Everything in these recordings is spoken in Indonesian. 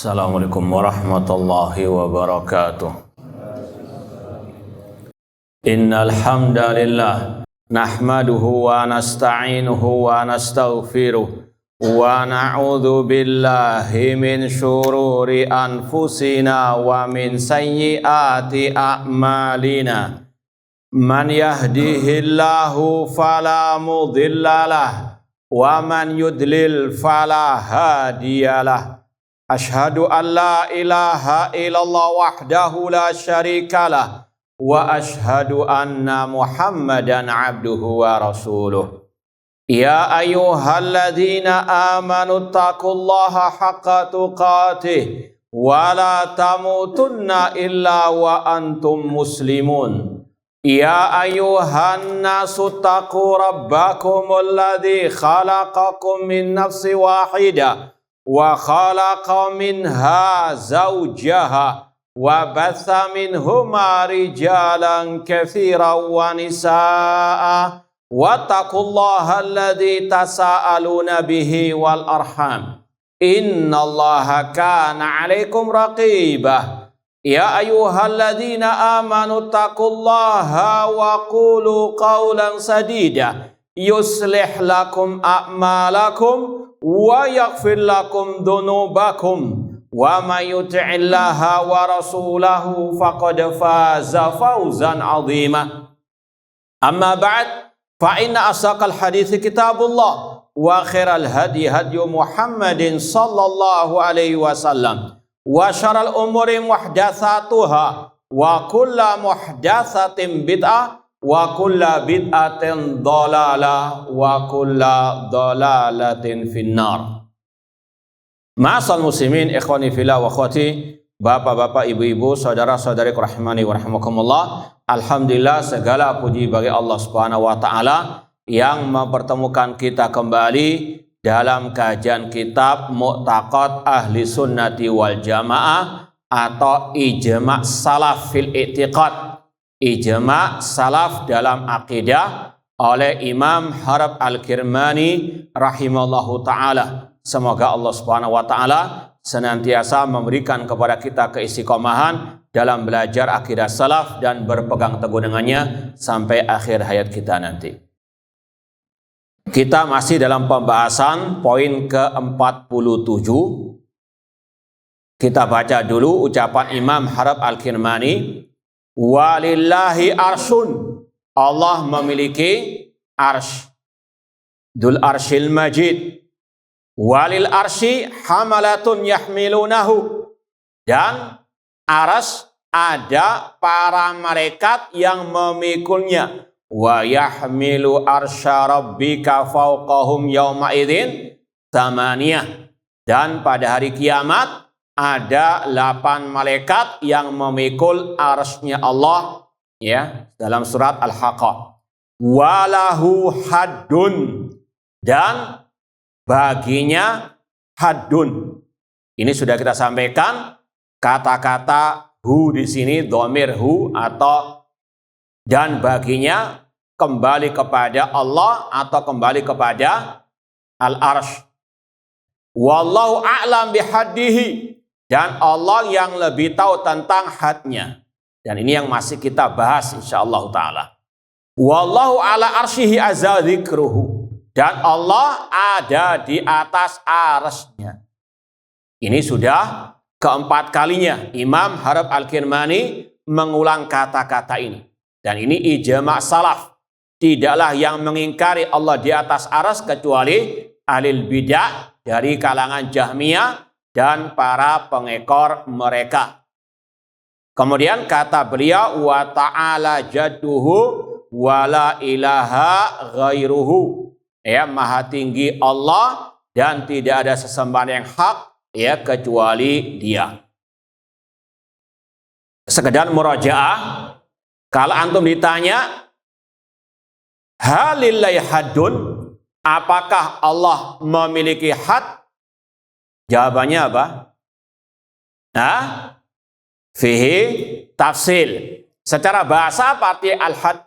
Assalamualaikum warahmatullahi wabarakatuh. Innal hamdalillah nahmaduhu wa nasta'inuhu wa nastaghfiruh wa na'udzu billahi min syururi anfusina wa min sayyiati a'malina. Man yahdihillahu fala mudhillalah wa man yudlil fala hadiyalah. Ashhadu an la ilaha illallah wahdahu la syarikalah wa ashhadu anna Muhammadan abduhu wa rasuluh. Ya ayyuhalladzina amanu taqullaha haqqa tuqatih wa la tamutunna illa wa antum muslimun. Ya ayyuhan nasu taqu rabbakumul ladzi khalaqakum min nafsin wahidah wa khalaqa minha zawjaha wa batha minhuma rijalan katsiran wa nisaa wattaqullaha alladzi tasaaluna bihi wal arham innallaha kana 'alaikum raqibah. Ya ayyuhalladzina amanu taqullaha wa qulu qawlan sadida yuslih lakum a'malakum wa yaghfir lakum dhunubakum wa may yuti'illaha wa rasulahu faqad faza fawzan 'azima. Amma ba'd, fa inna asaqal hadithi kitabullah wa khairal hadi hadyu Muhammadin sallallahu alaihi wasallam wa syarrul umuri muhdatsatuha wa kullu muhdatsatin bid'ah wa kulla bid'atin dhalalah wa kulla dhalalatin finnar. Ma'asal muslimin ikhwani fillah wa akhwati, bapak-bapak, ibu-ibu, saudara-saudari rahimani wa rahimakumullah. Alhamdulillah, segala puji bagi Allah Subhanahu wa taala yang mempertemukan kita kembali dalam kajian kitab Mu'taqad Ahli Sunnati wal Jamaah atau Ijma' Salaf fil I'tiqad. Ijma' salaf dalam akidah oleh Imam Harb Al-Kirmani rahimallahu ta'ala. Semoga Allah subhanahu wa ta'ala senantiasa memberikan kepada kita keistiqomahan dalam belajar akidah salaf dan berpegang teguh dengannya sampai akhir hayat kita nanti. Kita masih dalam pembahasan poin ke-47. Kita baca dulu ucapan Imam Harb Al-Kirmani. Walillahi arsyun, Allah memiliki arsh, Dzul Arsyil Majid. Walil arsy hamalatun yahmilunahu, dan arsy ada para malaikat yang memikulnya. Wa yahmilu arsya rabbika fawqahum yawma idzin tsamaniyah, dan pada hari kiamat ada 8 malaikat yang memikul arsy-Nya Allah, ya, dalam surat Al-Haqqah. Walahu haddun, dan baginya haddun. Ini sudah kita sampaikan, kata-kata hu di sini dhamir hu atau dan baginya kembali kepada Allah atau kembali kepada al-arsy. Wallahu a'lam bihaddihi, dan Allah yang lebih tahu tentang hadnya. Dan ini yang masih kita bahas insyaallah ta'ala. Wallahu ala arsyihi azza dzikruhu, dan Allah ada di atas arsy-Nya. Ini sudah keempat kalinya Imam Harb Al-Kirmani mengulang kata-kata ini. Dan ini ijma' salaf. Tidaklah yang mengingkari Allah di atas arsy kecuali ahlul bidah dari kalangan Jahmiyah dan para pengekor mereka. Kemudian kata beliau, wa ta'ala jadduhu wa la ilaha ghairuhu, ya, maha tinggi Allah dan tidak ada sesembahan yang hak, ya, kecuali Dia. Sekedar murajaah, kalau antum ditanya halillahi haddun, apakah Allah memiliki had? Jawabannya apa? Fihi tafsil. Secara bahasa apa arti al-had?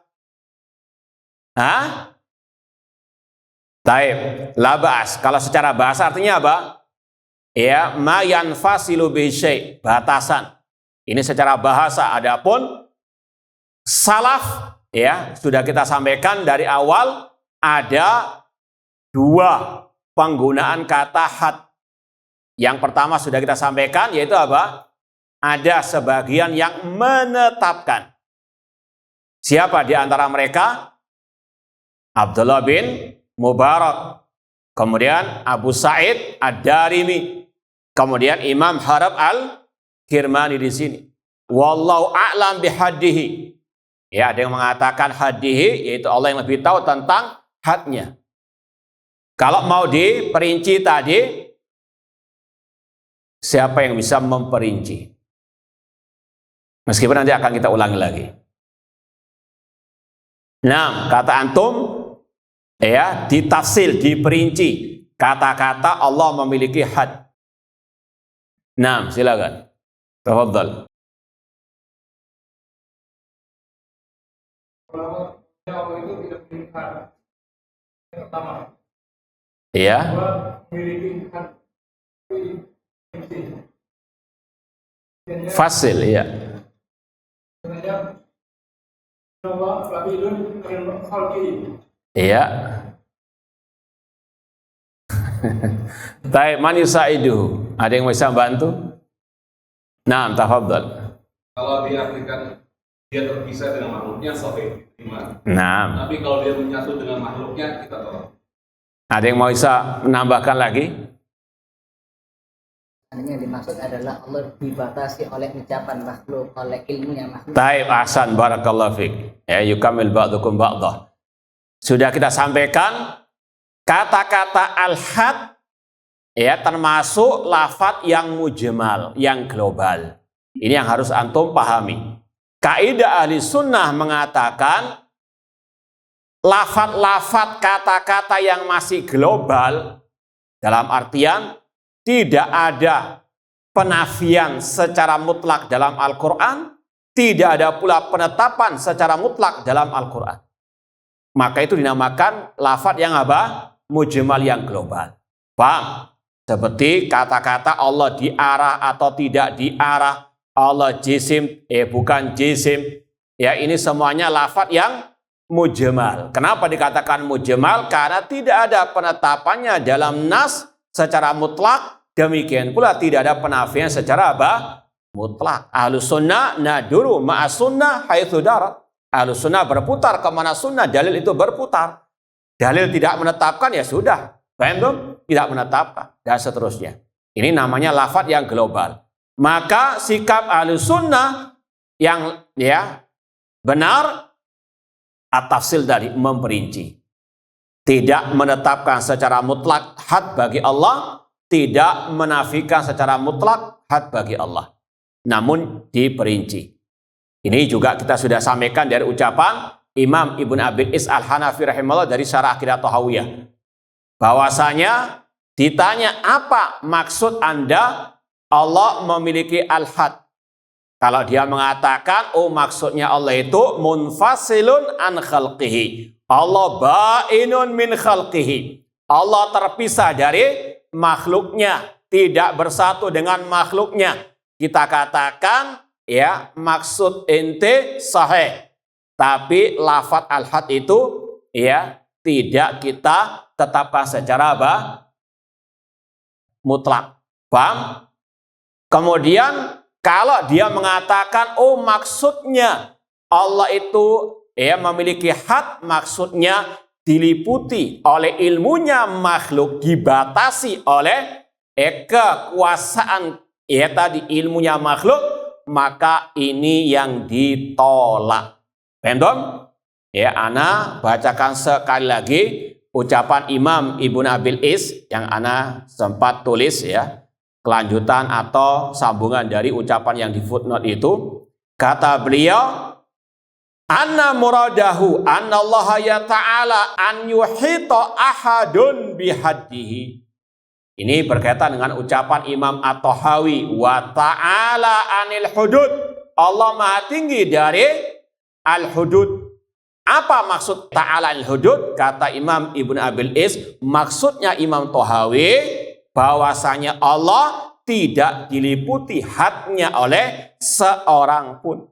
Taib, labas. Kalau secara bahasa artinya apa? ya ma yanfasilu bihi syai', batasan. Ini secara bahasa. Adapun salaf ya sudah kita sampaikan dari awal, ada dua penggunaan kata had. Yang pertama sudah kita sampaikan, yaitu apa? Ada sebagian yang menetapkan. Siapa di antara mereka? Abdullah bin Mubarak, kemudian Abu Sa'id Ad-Darimi, kemudian Imam Harab Al-Kirmani di sini. Wallahu a'lam bihaddihi. Ya, ada yang mengatakan haddihi, yaitu Allah yang lebih tahu tentang hadnya. Kalau mau diperinci tadi, siapa yang bisa memperinci? Meskipun nanti akan kita ulangi lagi. Nah, kata antum ya ditafsil, diperinci. Kata-kata Allah memiliki had. Nah, silakan. Tafadhal. Allah itu tidak memiliki had. Yang pertama. Iya. Memiliki had. Fasil, iya. Sebenarnya Allah fa'ilun min khalqihi. Iya. Baik, man yusaidu. Ada yang bisa bantu? Nah, tafadhal. Kalau diartikan dia terpisah dengan makhluknya, sahih, iman. Nah, Tapi kalau dia menyatu dengan makhluknya, kita tolak. ada yang mau bisa menambahkan lagi? Yang dimaksud adalah Allah dibatasi oleh ucapan makhluk, oleh ilmunya makhluk. Taib ahsan, barakallahu fiik. Ya, yukamil ba'dukum ba'dah. Sudah kita sampaikan kata-kata al-had ya termasuk lafadz yang mujmal, yang global. Ini yang harus antum pahami. Kaidah ahli sunnah mengatakan lafadz-lafadz kata-kata yang masih global dalam artian tidak ada penafian secara mutlak dalam Al-Quran, tidak ada pula penetapan secara mutlak dalam Al-Quran. Maka itu dinamakan lafadz yang apa? Mujmal, yang global. Paham? Seperti kata-kata Allah diarah atau tidak diarah, Allah jisim, bukan jisim. Ya, ini semuanya lafadz yang mujmal. Kenapa dikatakan mujmal? Karena tidak ada penetapannya dalam nas secara mutlak, demikian pula tidak ada penafian secara apa? Mutlak. Ahlus sunnah naduru ma'as sunnah haitsu darat. Ahlus sunnah berputar kemana sunnah, dalil itu berputar. Dalil tidak menetapkan, ya sudah. Paham dong? Tidak menetapkan. Dan seterusnya. Ini namanya lafadz yang global. Maka sikap ahlus sunnah yang ya benar at-tafsil dari memperinci. Tidak menetapkan secara mutlak had bagi Allah, tidak menafikan secara mutlak had bagi Allah, namun diperinci. Ini juga kita sudah sampaikan dari ucapan Imam Ibn Abil Is Al-Hanafi rahimahullah dari Syarah Aqidah Thahawiyah, bahwasanya ditanya apa maksud Anda Allah memiliki al-had. Kalau dia mengatakan, oh maksudnya Allah itu munfasilun an khalqihi, Allah ba'inun min khalqihi, Allah terpisah dari makhluknya, tidak bersatu dengan makhluknya. Kita katakan ya maksud ente sahih, tapi lafadz al-had itu ya tidak kita tetapkan secara apa? Mutlak. Paham? Kemudian kalau dia mengatakan oh maksudnya Allah itu ya memiliki had, maksudnya diliputi oleh ilmunya makhluk, dibatasi oleh kekuasaan ya tadi ilmunya makhluk, maka ini yang ditolak. Paham? Ya, ana bacakan sekali lagi ucapan Imam Ibn Abil Is yang ana sempat tulis ya, kelanjutan atau sambungan dari ucapan yang di footnote itu. Kata beliau, anna muradahu anna Allah ya ta'ala an yuhita ahadun bihaddihi. Ini berkaitan dengan ucapan Imam At-Tahawi, wa ta'ala anil hudud, Allah maha tinggi dari al-hudud. Apa maksud ta'ala anil hudud? Kata Imam Ibn Abil Is, maksudnya Imam Tahawi bahwasanya Allah tidak diliputi hadnya oleh seorang pun.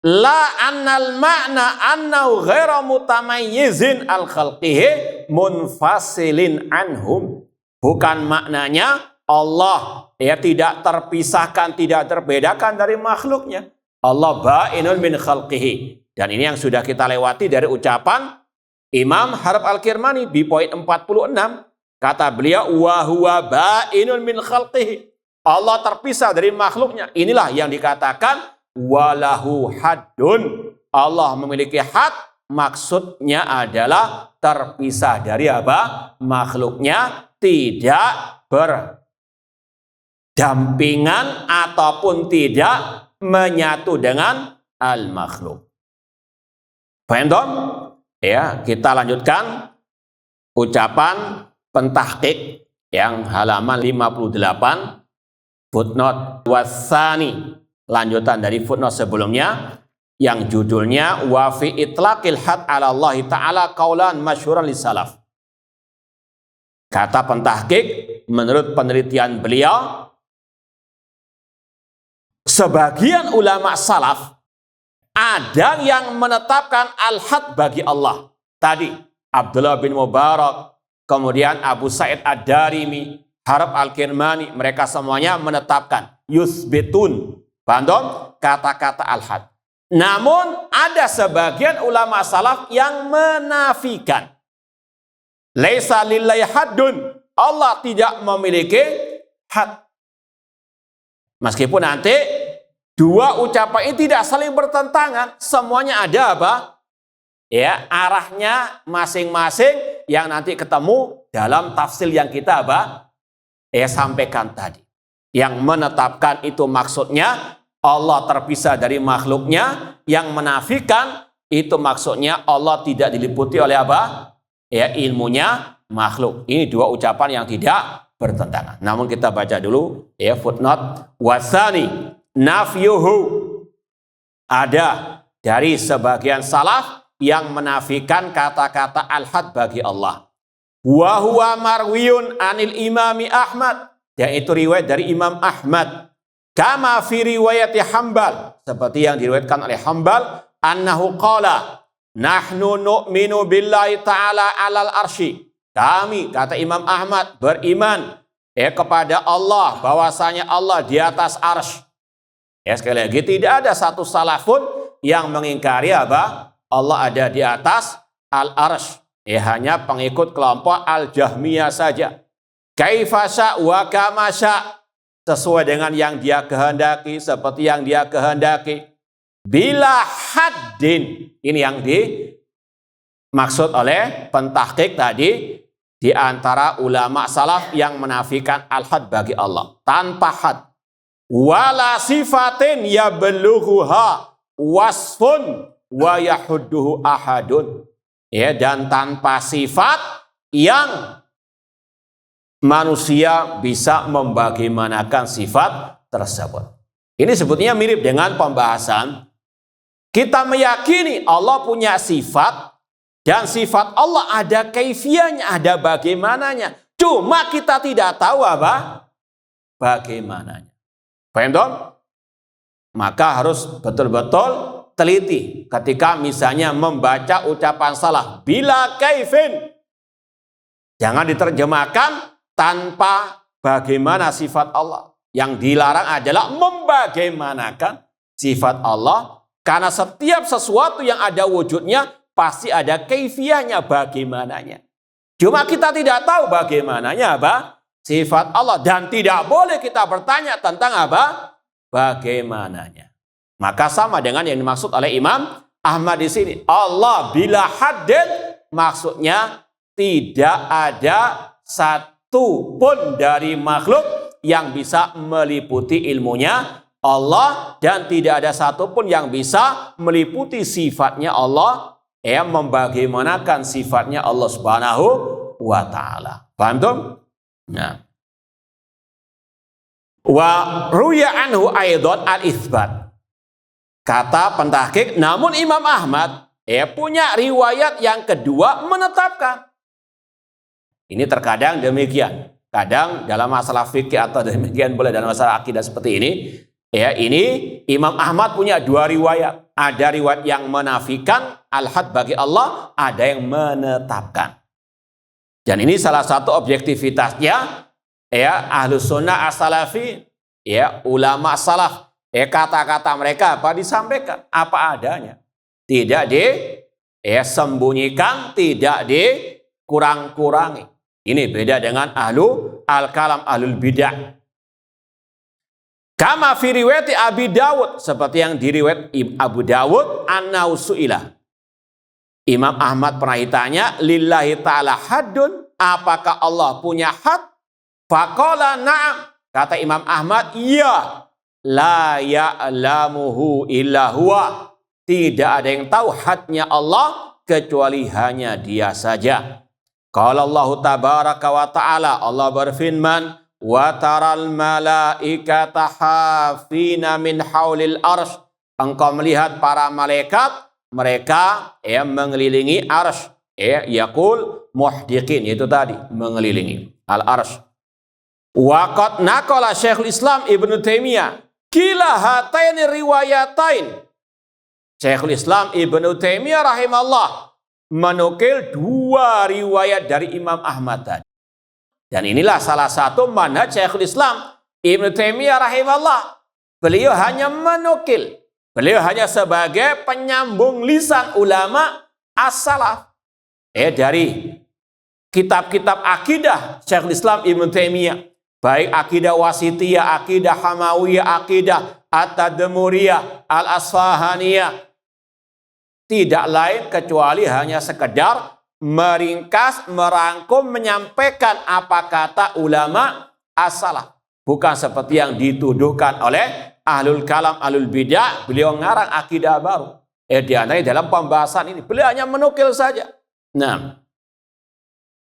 La annal ma'na annahu ghairu mutamayyizin al khalqihi munfasilin anhum. Bukan maknanya Allah tidak terpisahkan, tidak terbedakan dari makhluknya. Allah ba'inun min khalqihi. Dan ini yang sudah kita lewati dari ucapan Imam Harb Al-Kirmani di poin 46. Kata beliau, wa huwa ba'inun min khalqihi. Allah terpisah dari makhluknya. Inilah yang dikatakan walahu haddun. Allah memiliki had, maksudnya adalah terpisah dari apa? Makhluknya, tidak berdampingan ataupun tidak menyatu dengan al-makhluk. Paham dong? Ya, kita lanjutkan ucapan pentahqiq yang halaman 58 footnote wasani, lanjutan dari footnote sebelumnya yang judulnya wa fi itlaqil had 'ala Allah taala qaulan masyhuran lis salaf. Kata pentahqiq, menurut penelitian beliau, sebagian ulama salaf ada yang menetapkan al-had bagi Allah. Tadi Abdullah bin Mubarak, kemudian Abu Sa'id Ad-Darimi, Harb Al-Kirmani, mereka semuanya menetapkan yusbitun, bandom, kata-kata al-had. Namun ada sebagian ulama salaf yang menafikan. Laisa lillahi haddun, Allah tidak memiliki had. Meskipun nanti dua ucapan ini tidak saling bertentangan, semuanya ada apa? Ya, arahnya masing-masing yang nanti ketemu dalam tafsir yang kita apa? Sampaikan tadi. Yang menetapkan itu maksudnya Allah terpisah dari makhluknya, yang menafikan itu maksudnya Allah tidak diliputi oleh apa? Ilmunya makhluk. Ini dua ucapan yang tidak bertentangan. Namun kita baca dulu footnote wasani nafyuhu. Ada dari sebagian salaf yang menafikan kata-kata al-had bagi Allah. Wa huwa marwiyun anil imami Ahmad, yaitu riwayat dari Imam Ahmad. Kama fi riwayati Hambal, seperti yang diriwayatkan oleh Hambal, annahu qala nahnu nu'minu billahi ta'ala alal arsy. Kami, kata Imam Ahmad, beriman kepada Allah, bahwasanya Allah di atas arsy. Sekali lagi, tidak ada satu salafun yang mengingkari apa? Allah ada di atas al-arsy. Hanya pengikut kelompok al-Jahmiyah saja. Kaifa sya' wa kama sya', sesuai dengan yang dia kehendaki, seperti yang dia kehendaki. Bila haddin, ini yang dimaksud oleh pentahqiq tadi, di antara ulama salaf yang menafikan al-had bagi Allah, tanpa had. Wala sifatin yablughuha wasfun wa yahudduhu ahadun. Dan tanpa sifat yang manusia bisa membagaimanakan sifat tersebut. Ini sebetulnya mirip dengan pembahasan kita meyakini Allah punya sifat, dan sifat Allah ada kaifiahnya, ada bagaimananya. Cuma kita tidak tahu apa? Bagaimananya. Paham dong? Maka harus betul-betul teliti ketika misalnya membaca ucapan salah bila kaifin. Jangan diterjemahkan tanpa bagaimana sifat Allah. Yang dilarang adalah membagaimanakan sifat Allah, karena setiap sesuatu yang ada wujudnya pasti ada kaifiahnya, bagaimananya. Cuma kita tidak tahu bagaimananya apa? Sifat Allah, dan tidak boleh kita bertanya tentang apa? Bagaimananya. Maka sama dengan yang dimaksud oleh Imam Ahmad di sini. Allah bila haddin, maksudnya tidak ada satu pun dari makhluk yang bisa meliputi ilmunya Allah, dan tidak ada satu pun yang bisa meliputi sifatnya Allah, membagaimanakan sifatnya Allah Subhanahu wa ta'ala. Paham tuh? Nah. Wa ruya anhu aidan al-itsbat. Kata pentahqiq, namun Imam Ahmad punya riwayat yang kedua menetapkan. Ini terkadang demikian. kadang dalam masalah fikih atau demikian boleh dalam masalah akidah seperti ini, ya ini Imam Ahmad punya dua riwayat. Ada riwayat yang menafikan al-had bagi Allah, ada yang menetapkan. Dan ini salah satu objektivitasnya, ya Ahlus Sunnah as-Salafi, ya ulama salaf, ya kata-kata mereka apa disampaikan apa adanya, tidak sembunyikan, tidak dikurang-kurangi. Ini beda dengan ahlu al-kalam, ahlul bidah. Kama fi riwayat Abi Dawud, seperti yang diriwayat Abu Dawud, annahu su'ila. Imam Ahmad pernah ditanya, lillahi ta'ala haddun, apakah Allah punya had? Faqala na'am. Kata Imam Ahmad, iya. La ya'lamuhu illa huwa. Tidak ada yang tahu hadnya Allah kecuali hanya Dia saja. Qala Allah tabaraka wa ta'ala, Allah berfirman, wa taral malaikata hafina min haulil arsy. Engkau melihat para malaikat, mereka mengelilingi arsy, yaqul muhdiqin, itu tadi mengelilingi al arsy. Wa qad naqala Syekhul Islam Ibnu Taimiyah kila hataini riwayatain. Syekhul Islam Ibnu Taimiyah rahimahullah menukil dua riwayat dari Imam Ahmad tadi. Dan inilah salah satu manhaj Syekhul Islam Ibnu Taimiyah rahimahullah. Beliau hanya menukil. Beliau hanya sebagai penyambung lisan ulama as-salaf. Dari kitab-kitab akidah Syekhul Islam Ibnu Taimiyah. Baik akidah wasitiyah, akidah hamawiyah, akidah at-tadmuriyah, al-asfahaniyah. Tidak lain kecuali hanya sekedar meringkas, merangkum, menyampaikan apa kata ulama as-salaf. Bukan seperti yang dituduhkan oleh ahlul kalam, ahlul bidah, beliau ngarang akidah baru. Diantaranya dalam pembahasan ini, beliau hanya menukil saja. Nah,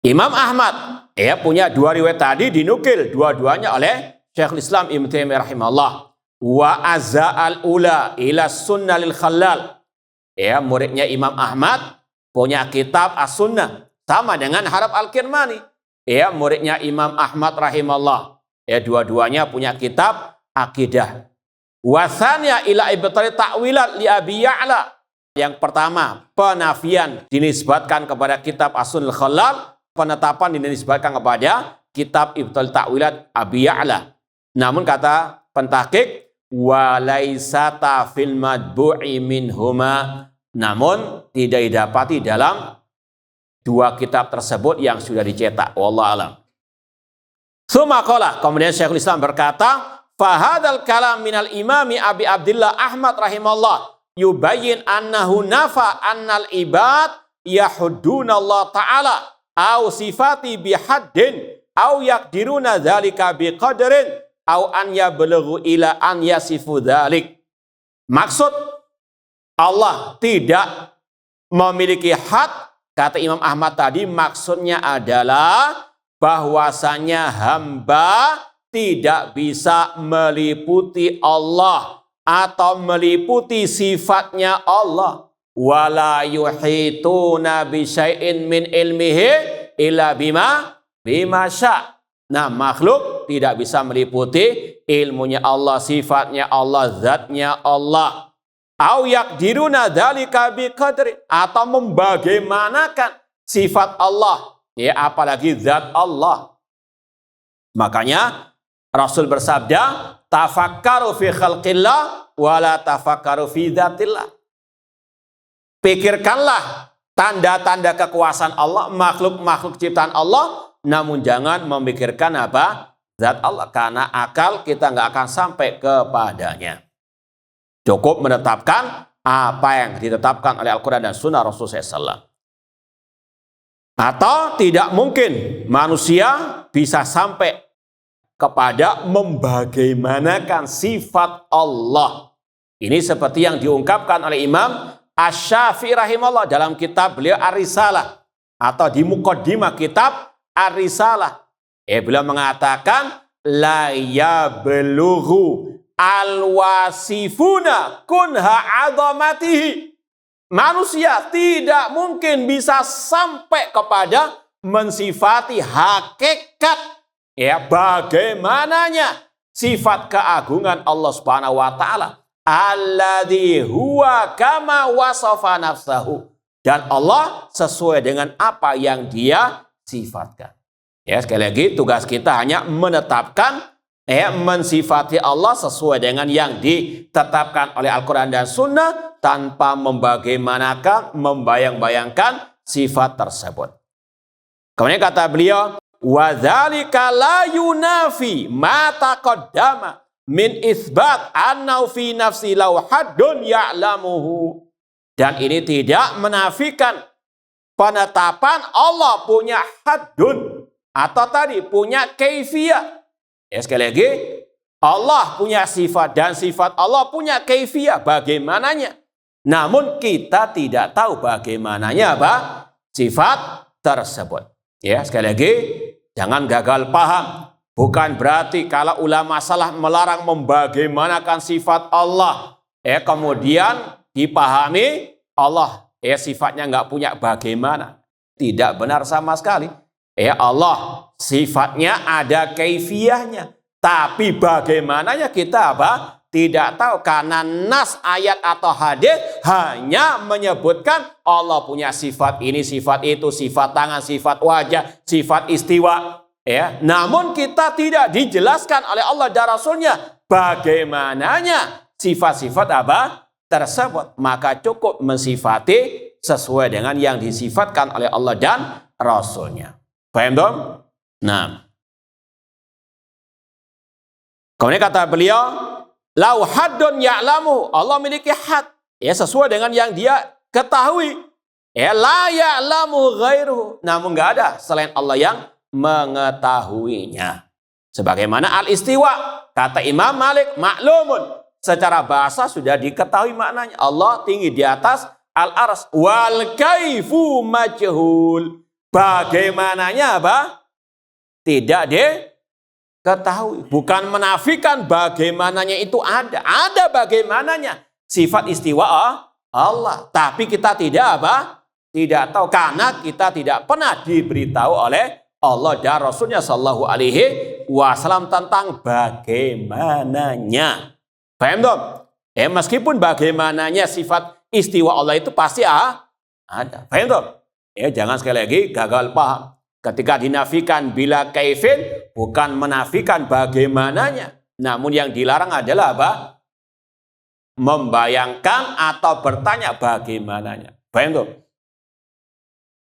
Imam Ahmad punya dua riwayat tadi dinukil dua-duanya oleh Syekhul Islam Ibnu Taimiyah rahimahullah. Wa azza al-ula ila sunnah lil khallal. Muridnya Imam Ahmad punya kitab As-Sunnah sama dengan Harab Al-Kirmani. Muridnya Imam Ahmad rahimahullah. Dua-duanya punya kitab akidah. Wasanya ila ibtali ta'wilat li Abi Ya'la. Yang pertama, penafian dinisbatkan kepada kitab As-Sunnah Khallal, penetapan dinisbatkan kepada kitab Ibtal Ta'wilat Abi Ya'la. Namun kata pentahqiq, walaisata fil madbu'i minhuma, namun tidak didapati dalam dua kitab tersebut yang sudah dicetak. Wallahu a'lam. Summa qala, kemudian Syekhul Islam berkata, fahadal kalam minal imami Abi Abdillah Ahmad rahimahullah yubayyin annahu nafa annal ibad yahudduna Allah ta'ala au sifati bihaddin au yakdiruna dzalika biqadrin au an yablughu ila an yasifu dzalik. Maksud Allah tidak memiliki had, kata Imam Ahmad tadi, maksudnya adalah bahwasanya hamba tidak bisa meliputi Allah atau meliputi sifatnya Allah. Wala yuhituna bi syai'in min ilmihi illa bima sya'. Nah, makhluk tidak bisa meliputi ilmunya Allah, sifatnya Allah, zatnya Allah. Au yakdiruna dzalika biqadri, atau membagaimanakan sifat Allah, apalagi zat Allah. Makanya Rasul bersabda, tafakkaru fi khalqillah wa la tafakkaru fi dzatillah. Pikirkanlah tanda-tanda kekuasaan Allah, makhluk-makhluk ciptaan Allah, namun jangan memikirkan apa? Zat Allah, karena akal kita nggak akan sampai kepadanya. Cukup menetapkan apa yang ditetapkan oleh Al-Quran dan Sunnah Rasulullah SAW. Atau tidak mungkin manusia bisa sampai kepada membagaimanakan sifat Allah. Ini seperti yang diungkapkan oleh Imam Asy-Syafi'i rahimahullah dalam kitab beliau Ar-Risalah, atau di muqaddimah kitab Ar-Risalah. Beliau mengatakan la yablughu al-wasifuna kunha azamatihi. Manusia tidak mungkin bisa sampai kepada mensifati hakikat ya bagaimananya sifat keagungan Allah Subhanahu wa taala. Alladzi huwa kama wasafa nafsahu. Dan Allah sesuai dengan apa yang dia sifatkan. Ya, sekali lagi tugas kita hanya menetapkan mensifati Allah sesuai dengan yang ditetapkan oleh Al-Quran dan Sunnah tanpa membayang-bayangkan sifat tersebut. Kemudian kata beliau, wadzalika la yunafi ma taqaddama min isbat annahu fi nafsi law haddun ya'lamuhu. Dan ini tidak menafikan penetapan Allah punya haddun atau tadi punya kaifiyah. Ya, sekali lagi, Allah punya sifat dan sifat Allah punya kaifiyah bagaimananya. Namun kita tidak tahu bagaimananya sifat tersebut. Ya, sekali lagi, jangan gagal paham. Bukan berarti kalau ulama salah melarang membagaimanakan sifat Allah, kemudian dipahami Allah sifatnya nggak punya bagaimana. Tidak benar sama sekali. Allah sifatnya ada kaifiyahnya, tapi bagaimananya kita tidak tahu, karena nas ayat atau hadis hanya menyebutkan Allah punya sifat ini, sifat itu, sifat tangan, sifat wajah, sifat istiwa. Namun kita tidak dijelaskan oleh Allah dan Rasulnya bagaimananya sifat-sifat tersebut. Maka cukup mensifati sesuai dengan yang disifatkan oleh Allah dan Rasulnya. Paham dong? Nah, kemudian kata beliau, lau haddun ya'lamu, Allah memiliki had, sesuai dengan yang dia ketahui. La ya'lamu ghairuhu, namun nggak ada selain Allah yang mengetahuinya. Sebagaimana al-istiwa, kata Imam Malik, maklumun, secara bahasa sudah diketahui maknanya. Allah tinggi di atas al-arsy. Wal kaifu majhul. Bagaimananya tidak diketahui. Bukan menafikan bagaimananya itu ada. Ada bagaimananya. Sifat istiwa Allah. Tapi kita tidak tidak tahu. Karena kita tidak pernah diberitahu oleh Allah dan Rasulnya Sallallahu Alaihi Wasallam tentang bagaimananya. Paham dong? Meskipun bagaimananya sifat istiwa Allah itu pasti ada. Paham dong? Jangan sekali lagi gagal paham. Ketika dinafikan bila kaifin, bukan menafikan bagaimananya. Namun yang dilarang adalah membayangkan atau bertanya bagaimananya. Paham dong?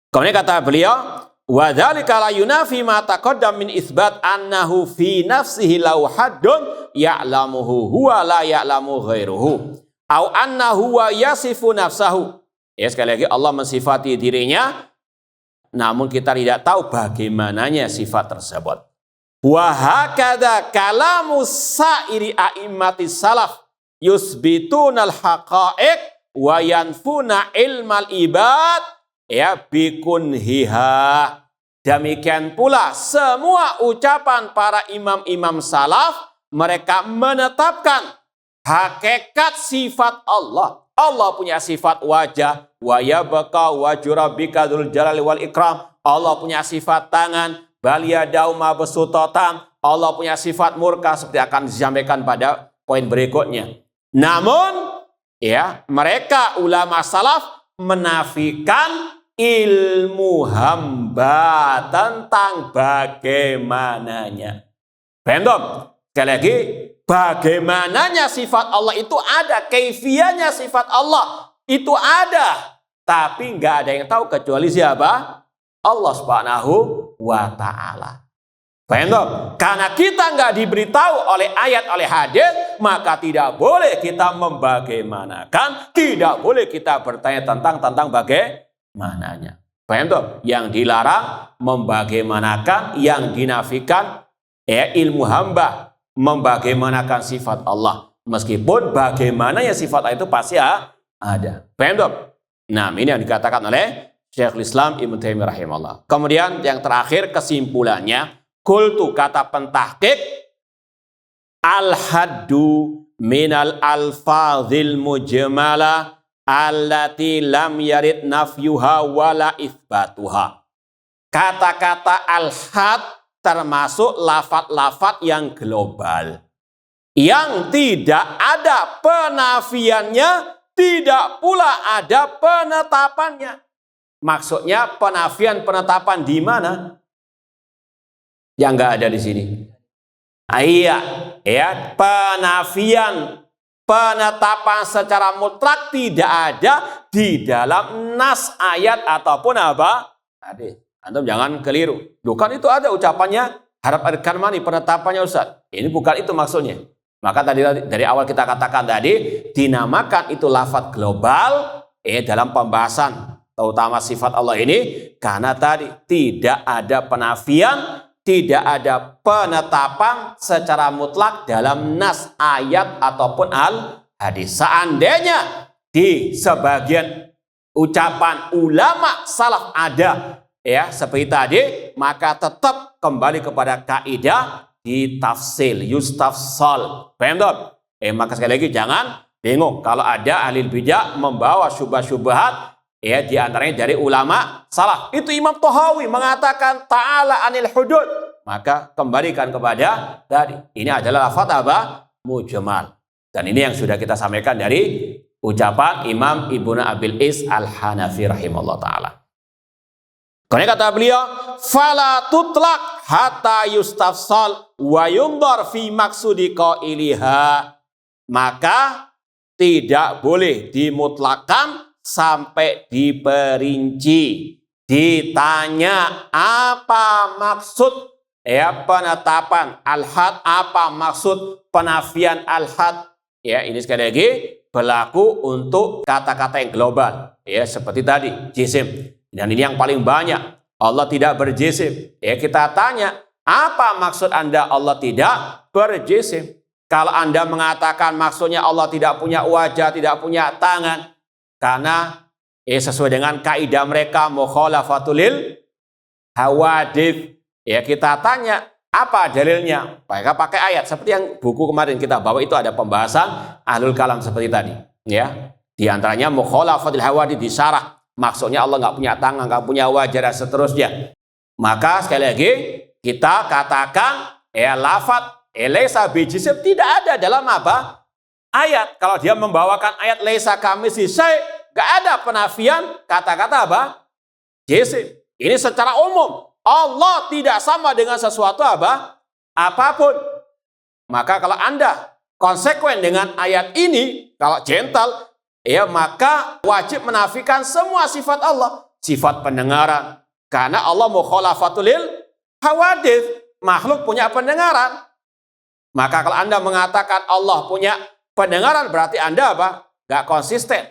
Kemudian kata beliau, wa dzalika la yunafi ma taqaddam min isbat annahu fi nafsihi law haddun ya'lamuhu huwa la ya'lamu ghairuhu au annahu wa yasifu nafsahu. Sekali lagi Allah mensifati dirinya, namun kita tidak tahu bagaimananya sifat tersebut. Wa hakadha kalamu sa'iri a'immatis salaf yusbitunal haqa'iq wa yanfuna ilmal ibad bikunhiha. Demikian pula semua ucapan para imam-imam salaf, mereka menetapkan hakikat sifat Allah. Allah punya sifat wajah, wa yabqa wajhu rabbika dzul jalali wal ikram. Allah punya sifat tangan, bal yadau mabsutatan. Allah punya sifat murka, seperti akan disampaikan pada poin berikutnya. Namun, mereka ulama salaf menafikan ilmu hamba tentang bagaimananya. Paham dong? Sekali lagi, bagaimananya sifat Allah itu ada, kaifiyahnya sifat Allah itu ada, tapi nggak ada yang tahu kecuali siapa? Allah Subhanahu wa Ta'ala. Paham dong? Karena kita nggak diberitahu oleh ayat, oleh hadis, maka tidak boleh kita membagaimanakan, tidak boleh kita bertanya tentang bagaimananya. Paham dong? Yang dilarang membagaimanakan, yang dinafikan ilmu hamba, membagaimanakan sifat Allah. Meskipun bagaimananya sifat Allah itu pasti ada. Paham dong? Nah, ini yang dikatakan oleh Syekhul Islam Ibnu Taimiyah rahimahullah. Kemudian yang terakhir kesimpulannya, qultu, kata pentahqiq, al-haddu minal alfazil mujmala allati lam yarid nafyuha wala itsbatuha. Kata-kata al-had termasuk lafat-lafat yang global. Yang tidak ada penafiannya, tidak pula ada penetapannya. Maksudnya penafian penetapan di mana? Yang nggak ada di sini. Iya, ya, penafian penetapan secara mutlak tidak ada di dalam nas ayat ataupun apa? Hadis. Antum jangan keliru. Bukan itu ada ucapannya harap arkan mani penetapannya Ustaz. Ini bukan itu maksudnya. Maka tadi dari awal kita katakan tadi dinamakan itu lafaz global dalam pembahasan terutama sifat Allah ini karena tadi tidak ada penafian, tidak ada penetapan secara mutlak dalam nas ayat ataupun al-hadis. Seandainya di sebagian ucapan ulama salaf ada ya seperti tadi, maka tetap kembali kepada kaidah di tafsil yustafsal. Paham tak? Maka sekali lagi jangan bingung kalau ada ahli bidah membawa syubhat-syubhat ya di antaranya dari ulama salaf. Itu Imam Tahawi mengatakan ta'ala anil hudud. Maka kembalikan kepada tadi. Ini adalah lafaz apa? Mujmal. Dan ini yang sudah kita sampaikan dari ucapan Imam Ibnu Abil Is Al-Hanafi rahimahullah ta'ala. Karena kata beliau, fala tutlaq hatta yustafsal wa yundar fi maksudi qailiha. Maka tidak boleh dimutlakan sampai diperinci, ditanya apa maksud ya penetapan al-had, apa maksud penafian al-had. Ya, ini sekali lagi berlaku untuk kata-kata yang global ya seperti tadi jisim. Dan ini yang paling banyak, Allah tidak berjisim. Ya, kita tanya, apa maksud Anda Allah tidak berjisim? Kalau Anda mengatakan maksudnya Allah tidak punya wajah, tidak punya tangan, karena sesuai dengan kaidah mereka mukhalafatul hawadith. Ya, kita tanya apa dalilnya? Mereka pakai ayat seperti yang buku kemarin kita bawa itu ada pembahasan ahlul kalam seperti tadi. Ya, di antaranya mukhalafatul hawadith disyarah. Maksudnya Allah nggak punya tangan, nggak punya wajah dan seterusnya. Maka sekali lagi kita katakan lafaz laisa bijisim tidak ada dalam apa? Ayat. Kalau dia membawakan ayat laisa kamitslihi syai', nggak ada penafian kata-kata apa? Jisim. Ini secara umum. Allah tidak sama dengan sesuatu apa? Apapun. Maka kalau Anda konsekuen dengan ayat ini, kalau gentle, ya maka wajib menafikan semua sifat Allah. Sifat pendengaran. Karena Allah mukhalafatul hawadith. Makhluk punya pendengaran. Maka kalau Anda mengatakan Allah punya pendengaran, berarti Anda apa? Gak konsisten.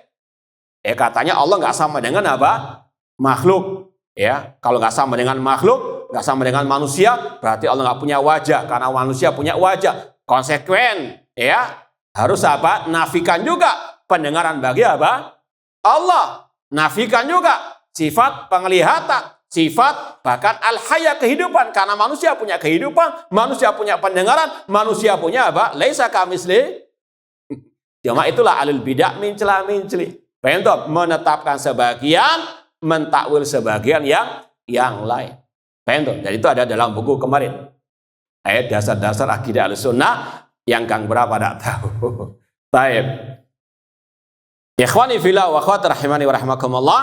Katanya Allah gak sama dengan apa? Makhluk. Ya, kalau gak sama dengan makhluk, gak sama dengan manusia, berarti Allah gak punya wajah. Karena manusia punya wajah. Konsekuen. Ya, harus apa? Nafikan juga pendengaran bagi apa? Allah. Nafikan juga sifat penglihatan, sifat bahkan al-haya kehidupan. Karena manusia punya kehidupan, manusia punya pendengaran, manusia punya apa? Laisa kamitslihi. Cuma itulah alul bidah mincela-minceli. Pengen menetapkan sebagian, mentakwil sebagian yang lain. Pengen dan itu ada dalam buku kemarin. Ayat dasar-dasar akidah Ahlussunnah yang kang berapa tidak tahu. Baik. Ikhwani fillah wa akhwat rahimani wa rahimakumullah.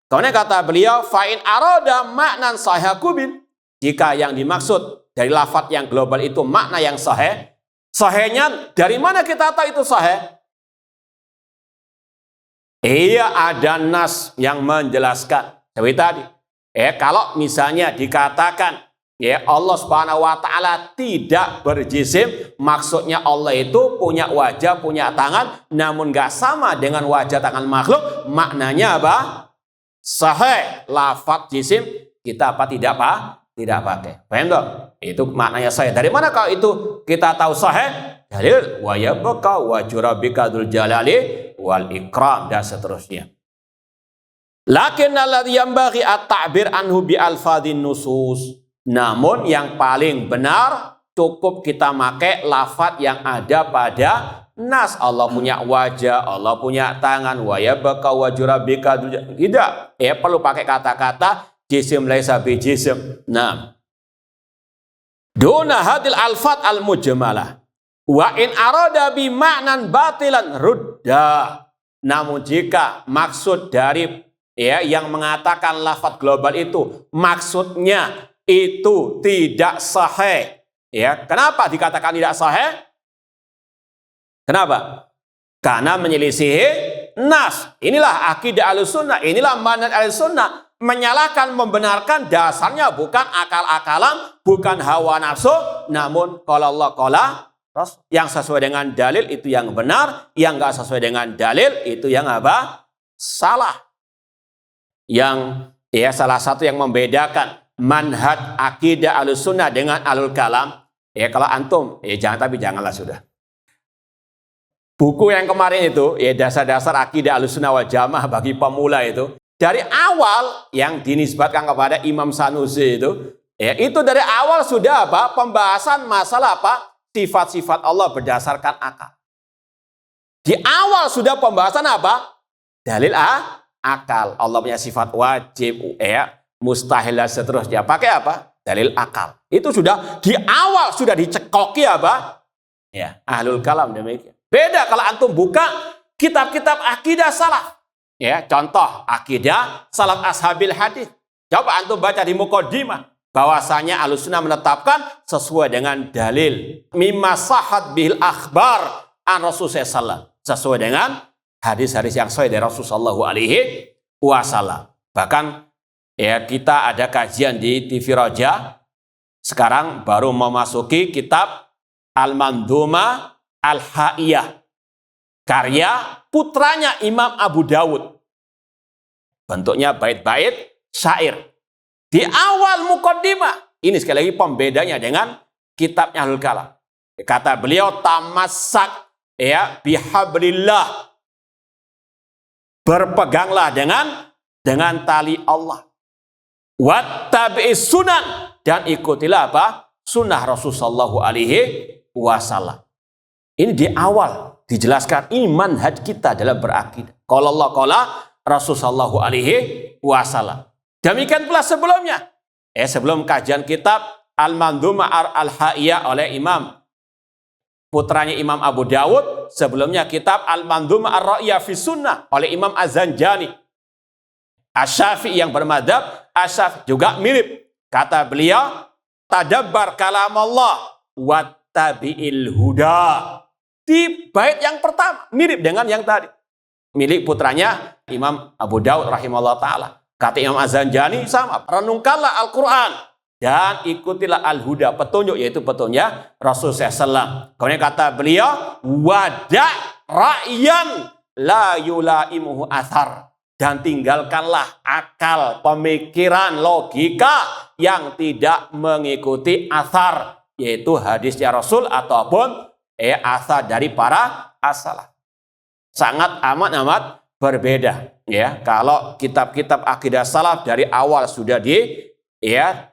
Kemudian kata beliau, fa in arada maknan sahih kubin. Jika yang dimaksud dari lafaz yang global itu makna yang sahih, sahihnya dari mana kita tahu itu sahih? Iya, ada nas yang menjelaskan. Seperti tadi. Kalau misalnya dikatakan Allah Subhanahu wa taala tidak berjisim, maksudnya Allah itu punya wajah, punya tangan, namun gak sama dengan wajah tangan makhluk, maknanya apa? Sahih. Lafaz jisim kita apa tidak tidak pakai. Paham dong? Itu maknanya sahih. Dari mana kalau itu kita tahu sahih? Dalil wa yabqa wajhu rabbika dzul jalali wal ikram dan seterusnya. Lakin alladhi yanbaghi at-ta'bir anhu bi alfadhin nusus. Namun yang paling benar cukup kita pakai lafaz yang ada pada nas. Allah punya wajah, Allah punya tangan, wa yabqa wajhu rabbika. Tidak, perlu pakai kata-kata jisim laisa bi jisim. Nah, Duna hadil alfat al-mujmalah. Wa in arada bi ma'nan batilan rudda. Namun jika maksud dari yang mengatakan lafaz global itu maksudnya itu tidak sahih. Kenapa dikatakan tidak sahih? Kenapa? Karena menyelisihi nas. Inilah akidah Ahlussunnah, inilah manhaj Ahlussunnah. Menyalahkan, membenarkan dasarnya bukan akal-akalan, bukan hawa nafsu, namun qala Allah qala Rasul. Yang sesuai dengan dalil itu yang benar, yang enggak sesuai dengan dalil itu yang apa? Salah. Yang salah satu yang membedakan manhaj akidah Ahlussunnah dengan Ahlul Kalam, kalau antum janganlah sudah. Buku yang kemarin itu, dasar-dasar akidah Ahlussunnah wal Jamaah bagi pemula itu, dari awal yang dinisbatkan kepada Imam Sanusi itu dari awal sudah pembahasan masalah sifat-sifat Allah berdasarkan akal. Di awal sudah pembahasan dalil akal. Allah punya sifat wajib, mustahil dan seterusnya. Pakai dalil akal. Itu sudah di awal sudah dicekoki Ahlul Kalam demikian. Beda kalau antum buka kitab-kitab akidah salaf. Contoh akidah salaf ashabil hadis. Coba antum baca di muqaddimah bahwasanya Ahlussunnah menetapkan sesuai dengan dalil mimma sahhat bil akhbar an Rasulullah sallallahu, sesuai dengan hadis-hadis yang sahih dari Rasulullah sallallahu alaihi wasallam. Bahkan kita ada kajian di TV Roja. Sekarang baru memasuki kitab Al-Mandhumah Al-Ha'iyah, karya putranya Imam Abu Dawud. Bentuknya bait-bait syair. Di awal muqaddimah, ini sekali lagi pembedanya dengan kitabnya Ahlul Kalam. Kata beliau, tamassak bihablillah. Berpeganglah dengan tali Allah. Wattabi'is sunan, dan ikutilah sunnah Rasulullah sallallahu alaihi wasallam. Ini di awal dijelaskan ini manhaj kita dalam berakidah. Qala Allah qala Rasul sallallahu alaihi wasallam. Demikian pula sebelumnya. Sebelum kajian kitab Al-Mandhumah Al-Ha'iyah oleh Imam putranya Imam Abu Dawud, sebelumnya kitab Al-Mandhumah Ar-Ra'iyah fi Sunnah oleh Imam Az-Zanjani. Asy-Syafi'i yang bermadzhab Asy-Syafi'i juga mirip. Kata beliau, tadabbar kalam Allah wattabi'il huda. Di bait yang pertama mirip dengan yang tadi. Milik putranya Imam Abu Dawud rahimahullah ta'ala. Kata Imam Az-Zanjani sama, renungkanlah Al-Quran dan ikutilah Al-Huda, petunjuk, yaitu petunjuknya Rasulullah SAW. Kemudian kata beliau, wada' ra'yan la yulaimuhu athar, dan tinggalkanlah akal, pemikiran, logika yang tidak mengikuti athar, yaitu hadisnya Rasul ataupun athar dari para as-salaf. Sangat amat berbeda kalau kitab-kitab akidah salaf dari awal sudah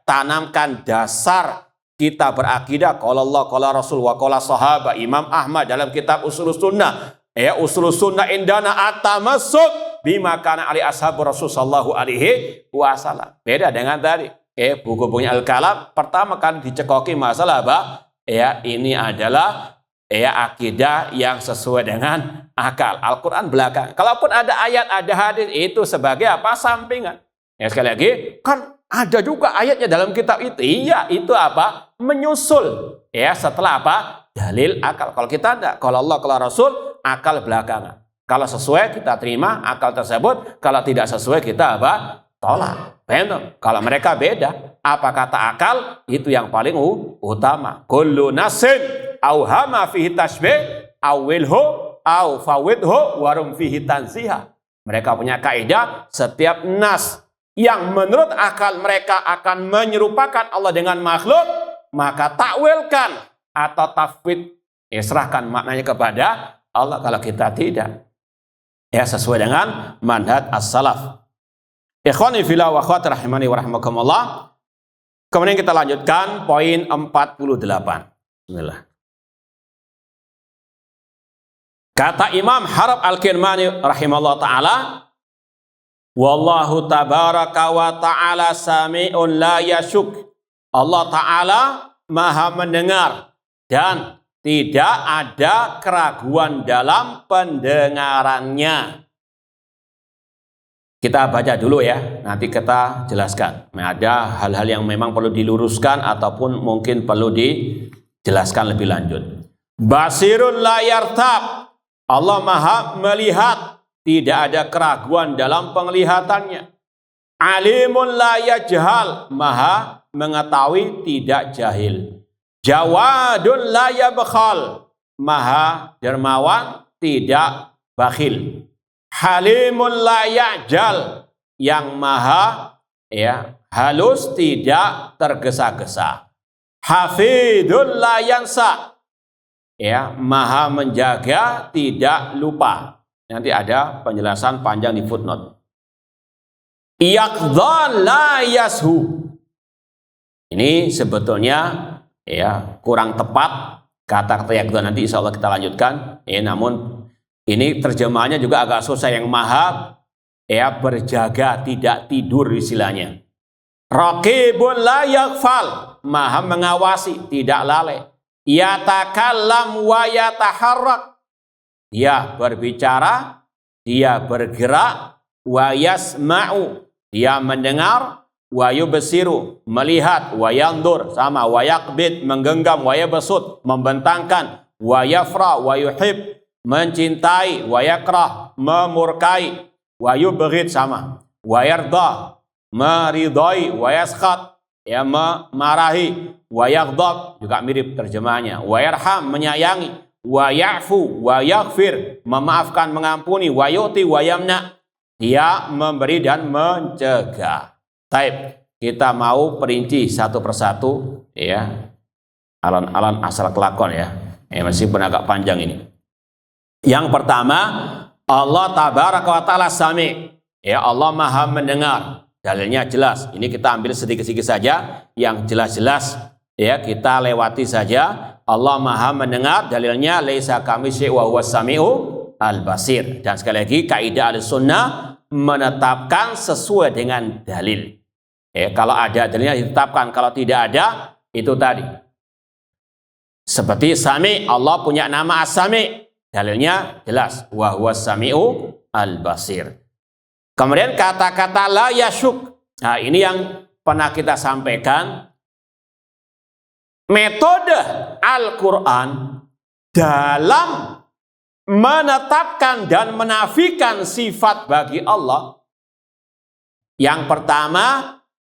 tanamkan dasar kita berakidah qala Allah qala Rasul wa qala sahabat. Imam Ahmad dalam kitab Ushulus Sunnah Ushulus Sunnah indana at-tamassuk bima kana ali ashabu Rasul sallallahu alaihi wasallam. Beda dengan tadi buku-bukunya Al-Kalam pertama kali dicekoki masalah ini adalah akidah yang sesuai dengan akal. Al-Quran belakang. Kalaupun ada ayat, ada hadis, itu sebagai sampingan. Sekali lagi, kan ada juga ayatnya dalam kitab itu. Iya, itu menyusul. Setelah dalil akal. Kalau kita ada, kalau Allah, kalau Rasul, akal belakangan. Kalau sesuai, kita terima akal tersebut. Kalau tidak sesuai, kita tolak. Benar. Kalau mereka beda. Apa kata akal? Itu yang paling utama. Kullu nasin auhama fihi tasbih awilhu au fawidhu warum fihi tanziha. Mereka punya kaidah, setiap nas yang menurut akal mereka akan menyerupakan Allah dengan makhluk, maka takwilkan atau tafwid, serahkan maknanya kepada Allah. Kalau kita tidak, sesuai dengan manhaj as-salaf. Ikhwani fillah wa akhwati rahimani wa rahimakumullah. Kemudian kita lanjutkan poin 48. Bismillah. Kata Imam Harb Al-Kirmani rahimahullah ta'ala, wallahu tabaraka wa ta'ala sami'un la yashuk. Allah ta'ala Maha mendengar, dan tidak ada keraguan dalam pendengarannya. Kita baca dulu ya, nanti kita jelaskan. Ada hal-hal yang memang perlu diluruskan ataupun mungkin perlu dijelaskan lebih lanjut. Basirun la yartab. Allah Maha melihat, tidak ada keraguan dalam penglihatannya. Alimun la yajhal. Maha mengetahui, tidak jahil. Jawadun la yabkhal. Maha dermawan, tidak bakhil. Halimun la ya'jal. Yang maha halus, tidak tergesa-gesa. Hafidun la yansa. Maha menjaga, tidak lupa. Nanti ada penjelasan panjang di footnote. Yaqdhan la yashu. Ini sebetulnya kurang tepat kata-kata yaqdhan, nanti insya Allah kita lanjutkan. Namun ini terjemahannya juga agak susah. Yang maha berjaga, tidak tidur istilahnya. Raqibun la yaghfal. Maha mengawasi, tidak lalai. Yatakallam wa yataharrak. Dia berbicara, dia bergerak. Wa yasma'u. Dia mendengar. Wa yubsiru, melihat. Wa yandur, sama. Wa yaqbid, menggenggam. Wa yabsut, membentangkan. Wa yafra, wa yuhib, mencintai. Wa yakrah, memurkai. Wa yubghid, sama. Wa yarda, meridai. Wa yaskhat, memarahi. Wa yaghdab, juga mirip terjemahannya. Wa yarham, menyayangi. Wa ya'fu, wa yaghfir, memaafkan, mengampuni. Wa yu'ti, wa yamna, dia memberi dan mencegah. Taib, kita mau perinci satu persatu alan-alan asal kelakon meskipun agak panjang ini. Yang pertama, Allah tabaraka wa ta'ala sami. Allah Maha mendengar. Dalilnya jelas. Ini kita ambil sedikit-sedikit saja. Yang jelas-jelas kita lewati saja. Allah Maha mendengar. Dalilnya laisa kamitslihi wa huwas samiu al-basir. Dan sekali lagi kaidah Ahlussunnah menetapkan sesuai dengan dalil. Kalau ada dalilnya ditetapkan, kalau tidak ada itu tadi. Seperti Sami, Allah punya nama As-Sami. Dalilnya jelas, wa huwas samiu al-basir. Kemudian kata-kata la yasyuk. Nah, ini yang pernah kita sampaikan. Metode Al-Qur'an dalam menetapkan dan menafikan sifat bagi Allah. Yang pertama,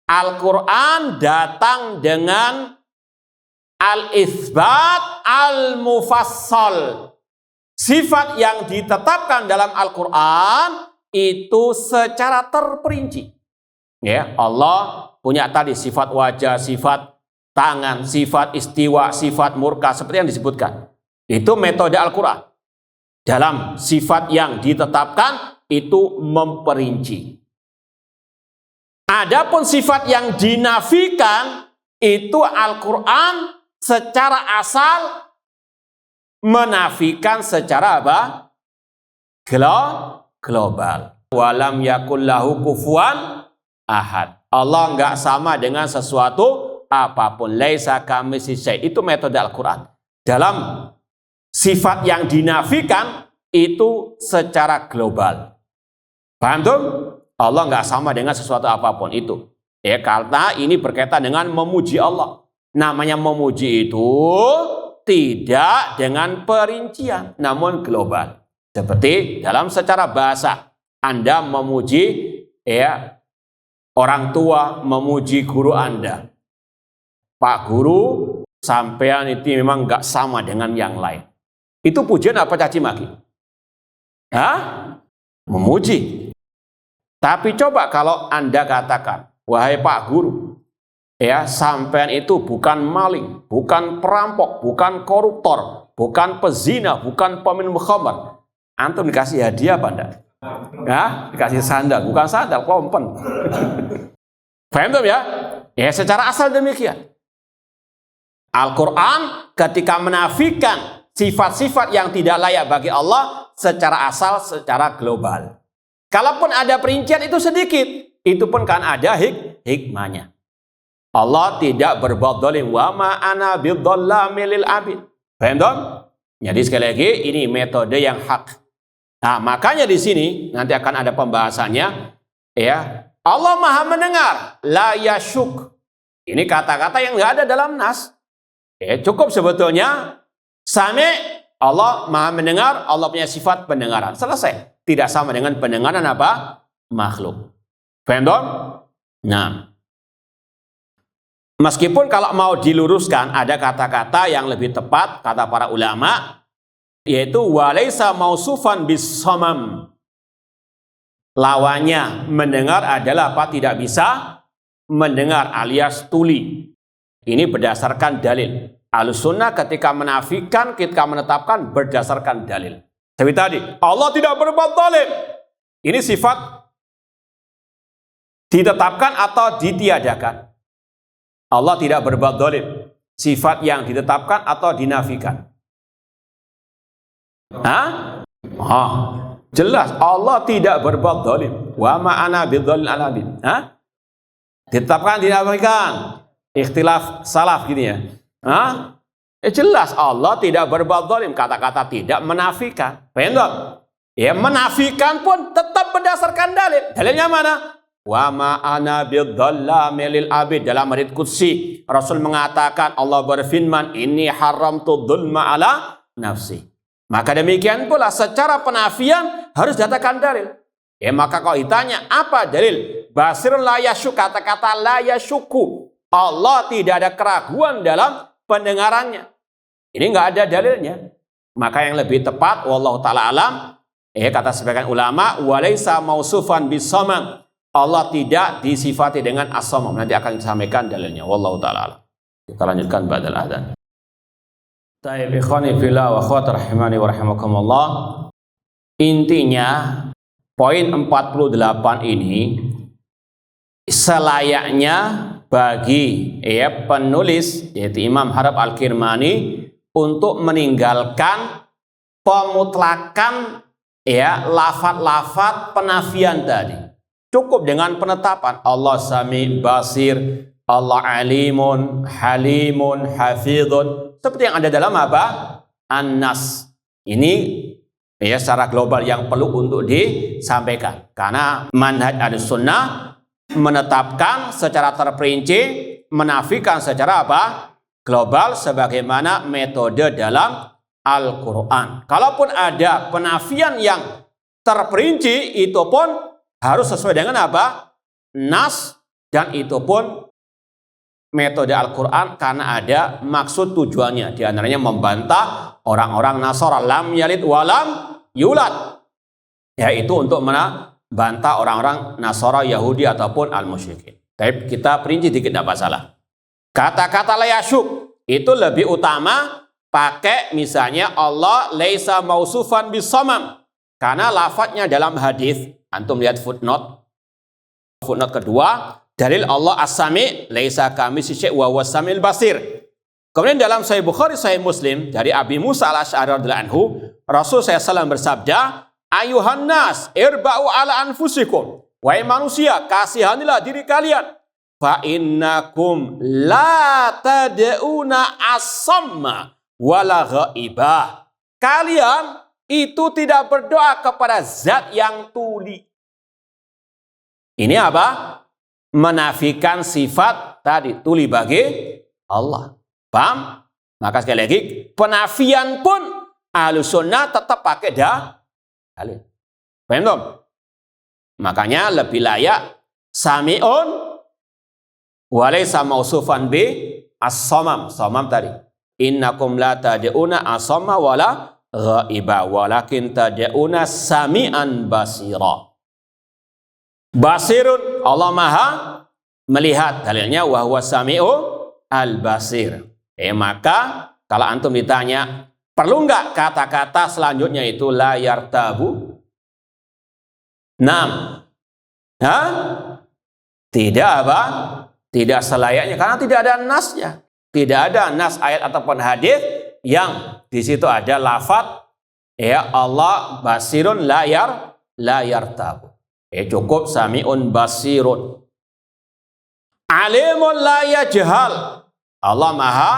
Al-Quran datang dengan al-itsbat al-mufassal. Sifat yang ditetapkan dalam Al-Quran itu secara terperinci. Allah punya tadi sifat wajah, sifat tangan, sifat istiwa, sifat murka, seperti yang disebutkan. Itu metode Al-Quran. Dalam sifat yang ditetapkan itu memperinci. Adapun sifat yang dinafikan itu Al-Quran secara asal menafikan secara apa? Global. Walam yakul lahu kufuwan ahad. Allah enggak sama dengan sesuatu apapun. Laisa kamitslihi syai'. Itu metode Al-Quran. Dalam sifat yang dinafikan itu secara global. Paham tuh? Allah nggak sama dengan sesuatu apapun itu. Karena ini berkaitan dengan memuji Allah. Namanya memuji itu tidak dengan perincian, namun global. Seperti dalam secara bahasa, Anda memuji orang tua, memuji guru Anda. Pak guru, sampean itu memang nggak sama dengan yang lain. Itu pujian apa caci maki? Memuji. Tapi coba kalau Anda katakan, wahai Pak Guru, sampean itu bukan maling, bukan perampok, bukan koruptor, bukan pezina, bukan peminum khamar. Antum dikasih hadiah apa enggak? Dikasih sandal, bukan sandal, kompen. Paham tuh ya? Secara asal demikian. Al-Quran ketika menafikan sifat-sifat yang tidak layak bagi Allah secara asal, secara global. Kalaupun ada perincian itu sedikit, itu pun kan ada hikmahnya. Allah tidak berbuat zalim. Wa ma ana bidzallamil lil abid. Paham dong? Jadi sekali lagi ini metode yang hak. Nah, makanya di sini nanti akan ada pembahasannya, ya. Allah Maha mendengar, la yasyuk. Ini kata-kata yang nggak ada dalam nas. Cukup sebetulnya sami, Allah Maha mendengar, Allah punya sifat pendengaran. Selesai. Tidak sama dengan pendengaran apa? Makhluk. Paham dong? Nah, meskipun kalau mau diluruskan ada kata-kata yang lebih tepat kata para ulama, yaitu walaisa mausufan bis-samam. Lawannya mendengar adalah apa? Tidak bisa mendengar alias tuli. Ini berdasarkan dalil. Ahlussunnah ketika menafikan, ketika menetapkan berdasarkan dalil. Seperti tadi, Allah tidak berbuat zalim. Ini sifat ditetapkan atau ditiadakan. Allah tidak berbuat zalim. Sifat yang ditetapkan atau dinafikan. Hah? Jelas Allah tidak berbuat zalim. Wa ma ana bidzalil al abid. Hah? Ditetapkan, dinafikan. Ikhtilaf salaf gini ya. Hah? Jelas Allah tidak berbuat zalim. Kata-kata tidak menafikan. Paham? Ya, menafikan pun tetap berdasarkan dalil. Dalilnya mana? Wa ma ana bidzallamil lil abid. Dalam hadits qudsi Rasul mengatakan, Allah berfirman, inni haramtu dzulma ala nafsi. Maka demikian pula secara penafian harus datangkan dalil. Ya, maka kalau ditanya apa dalil? Basirun la yasyuk, kata-kata la yasyuku. Allah tidak ada keraguan dalam pendengarannya. Ini nggak ada dalilnya. Maka yang lebih tepat, wallahu ta'ala alam, kata sebagian ulama, walaisa mausufan bis-samam. Allah tidak disifati dengan as-samam. Nanti akan disampaikan dalilnya. Wallahu ta'ala alam. Kita lanjutkan ba'dal adzan. Taib ikhwani fillah wa akhwat rahimani wa rahimakumullah. Intinya poin 48 ini selayaknya bagi penulis yaitu Imam Harab Al-Kirmani untuk meninggalkan pemutlakan lafaz-lafaz penafian tadi. Cukup dengan penetapan Allah Sami Basir, Allah Alimun, Halimun, Hafidhun, seperti yang ada dalam apa? An-Nas. Ini secara global yang perlu untuk disampaikan. Karena manhaj Ahlussunnah menetapkan secara terperinci, menafikan secara apa? Global sebagaimana metode dalam Al-Quran. Kalaupun ada penafian yang terperinci, itu pun harus sesuai dengan apa? Nas, dan itu pun metode Al-Quran karena ada maksud tujuannya. Di antaranya membantah orang-orang Nasara, lam yalid walam yulad. Yaitu untuk bantah orang-orang Nasara, Yahudi ataupun al-musyrikin. Tapi kita perinci dikit tidak masalah. Kata-kata la yasyuk itu lebih utama pakai misalnya Allah laisa mausufan bis-samam. Karena lafadznya dalam hadis, antum lihat footnote kedua, dalil Allah as-sami laisa kamitslihi syai' wa huwas samiul basir. Kemudian dalam Sahih Bukhari, Sahih Muslim dari Abi Musa al-Asy'ari radhiyallahu anhu, Rasul SAW bersabda, ayuhan nas irba'u ala anfusikum. Wahai manusia, kasihanilah diri kalian. Fa innakum la tad'una as-samma wala ghaibah. Kalian itu tidak berdoa kepada zat yang tuli. Ini apa? Menafikan sifat tadi tuli bagi Allah. Paham? Maka sekali lagi penafian pun Ahlussunnah tetap pakai dalil. Paham dong? Makanya lebih layak sami'un walaysa mausufan bi as-samam. Samam tadi. Innakum la tad'una as-samma wala ghaiba walakin tad'una sami'an basira. Basirun, Allah Maha melihat. Dalilnya wa huwa sami'u al-basir. Maka kalau antum ditanya, perlu enggak kata-kata selanjutnya itu la yartabu? Tidak apa? Tidak selayaknya karena tidak ada nasnya. Tidak ada nas ayat ataupun hadis yang di situ ada lafaz Allah basirun la yartabu. Cukup sami'un basirun. alimun la yajhal. Allah Maha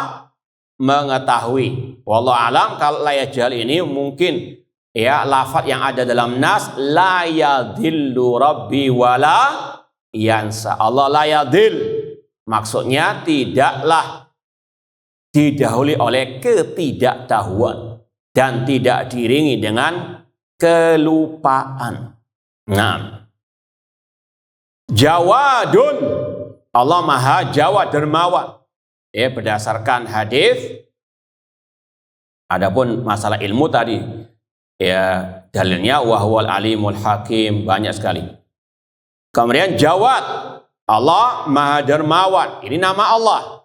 mengetahui. Wallahu alam, kalau la yajhal ini mungkin ya lafaz yang ada dalam nas, la yadhillu rabbi wala yansa. Allah la yadhil, maksudnya tidaklah didahului oleh ketidaktahuan dan tidak diiringi dengan kelupaan. Nah, Jawadun, Allah Maha Jawad, dermawan. Ya, berdasarkan hadis. Adapun masalah ilmu tadi, ya dalilnya wahwal alimul hakim, banyak sekali. Kemudian Jawad, Allah Maha Dermawan, ini nama Allah.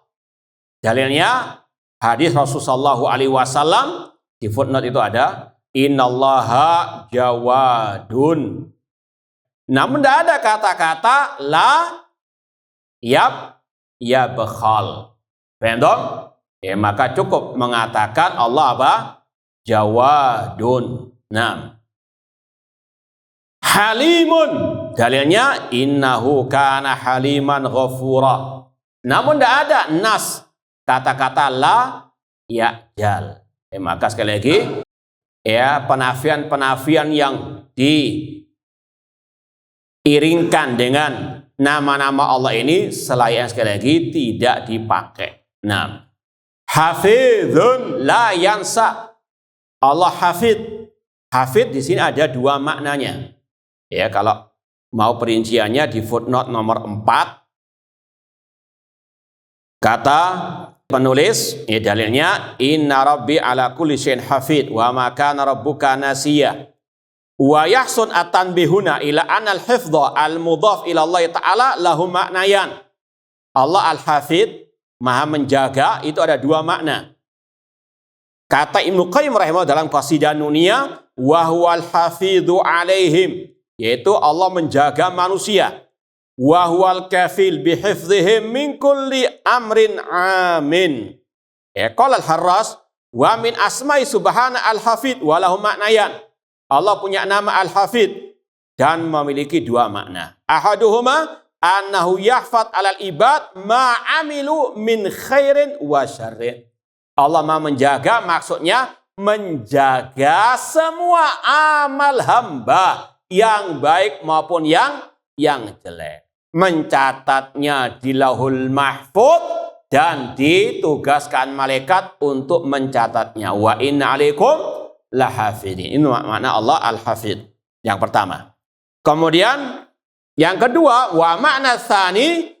Dalilnya hadis Rasulullah SAW, di footnote itu ada innallaha jawadun. Namun tidak ada kata-kata la yabkhal. Paham dong? Ya, maka cukup mengatakan Allah apa? Jawadun. Nah, halimun, dalilnya innahu kana haliman ghafura. Namun tidak ada nas kata-kata la ya'jal. Maka sekali lagi ya, penafian-penafian yang diiringkan dengan nama-nama Allah ini selain sekali lagi tidak dipakai. Nah, hafizun la yansa. Allah hafid. Hafid di sini ada dua maknanya. Ya, kalau mau perinciannya di footnote nomor 4. Kata penulis, ya dalilnya inna rabbi ala kulli syai'in hafid wa ma kana rabbuka nasiya. Wa yahsun at-tanbihuna ila anal hifdha al-mudhaf ila Allah taala lahu maknayan. Allah al-hafid, Maha menjaga, itu ada dua makna. Kata Ibnu Qayyim rahimahullah dalam Qasidah Nuniyah, wa huwal hafidhu alaihim, yaitu Allah menjaga manusia. Wa huwal kafil bihifdzihim min kulli amrin amin. Ya, qala al-Harras wa min asma'i subhana al-hafid wa lahu maknayan. Allah punya nama al-hafid dan memiliki dua makna. Ahaduhuma annahu yahfad alal ibad ma amilu min khairin wa syarrin. Allah Maha menjaga, maksudnya menjaga semua amal hamba, yang baik maupun yang jelek. Mencatatnya di Lauhul Mahfuz dan ditugaskan malaikat untuk mencatatnya. Wa inna alaikum lahafidin. Ini makna Allah al-hafid. Yang pertama. Kemudian yang kedua, wa makna tsani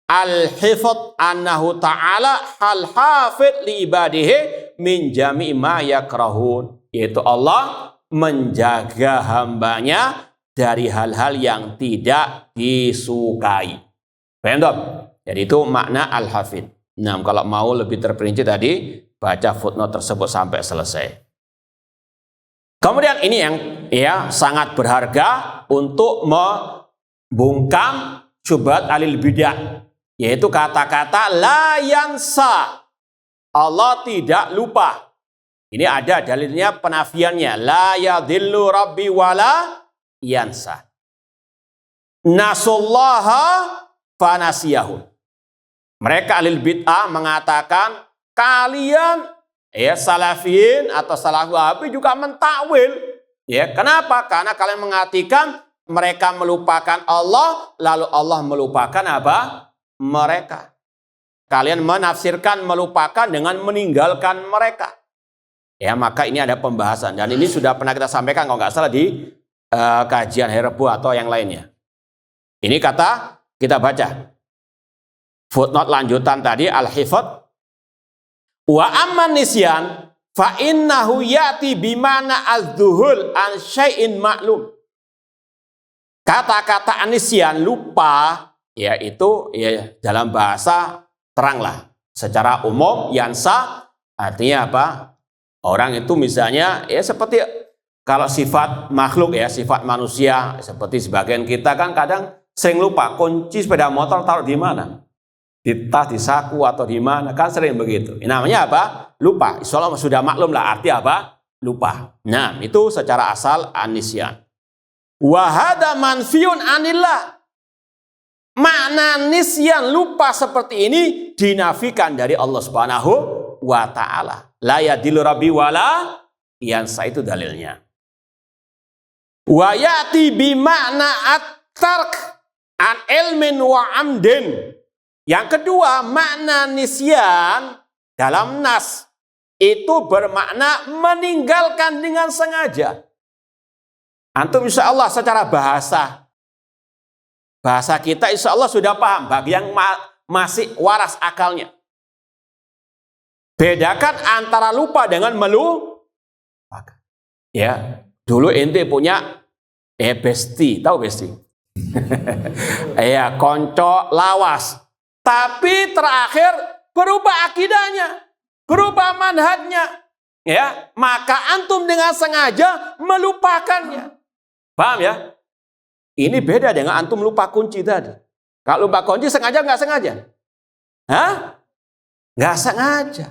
al-hifdz annahu ta'ala hal-hafid li ibadihi min jami'i ma yakrahun. Yaitu Allah menjaga hambanya dari hal-hal yang tidak disukai. Paham? Jadi itu makna al-hafid. Nah, kalau mau lebih terperinci tadi, baca footnote tersebut sampai selesai. Kemudian ini yang ya sangat berharga untuk membungkam syubhat alil bidah, yaitu kata-kata la yansa. Allah tidak lupa. Ini ada dalilnya, penafiannya. La yadhillu rabbi wala yansa. Nasullaha fanasiyahum. Mereka alil bid'ah mengatakan kalian ya salafiyin atau salaf wahabi juga mentakwil. Ya, kenapa? Karena kalian mengartikan mereka melupakan Allah, lalu Allah melupakan apa? Mereka. Kalian menafsirkan melupakan dengan meninggalkan mereka. Ya, maka ini ada pembahasan. Dan ini sudah pernah kita sampaikan kalau nggak salah di kajian hari Rabu atau yang lainnya. Ini kata kita baca. Footnote lanjutan tadi al-hifdz. Wa amman nisyan fa innahu ya'ti bimana az-zuhul an syai'in ma'lum. Kata-kata anisyan, lupa, yaitu ya dalam bahasa teranglah. Secara umum yansa artinya apa? Orang itu misalnya ya seperti kalau sifat makhluk ya, sifat manusia, seperti sebagian kita kan kadang sering lupa kunci sepeda motor taruh di mana? Di tas, di saku atau di mana, kan sering begitu. Ini namanya apa? Lupa. Insyaallah sudah maklum lah arti apa? Lupa. Nah, itu secara asal anisyan. Wa hada manfiyun anillah. makna nisyan, lupa seperti ini dinafikan dari Allah Subhanahu wa ta'ala. La yadillu rabbi wala yansa, itu dalilnya. Wa ya'ti bi makna at-tark an ilmin wa amdin. Yang kedua, makna nisyan dalam nas itu bermakna meninggalkan dengan sengaja. Antum insya Allah secara bahasa kita insya Allah sudah paham bagi yang masih waras akalnya. Bedakan antara lupa dengan melupakan. Ya, dulu ente punya besti, tahu besti? Ya, konco lawas. Tapi terakhir berubah akidahnya, berubah manhajnya. Ya, maka antum dengan sengaja melupakannya. Paham ya? Ini beda dengan antum lupa kunci tadi. Kalau lupa kunci sengaja nggak sengaja? Hah? Nggak sengaja.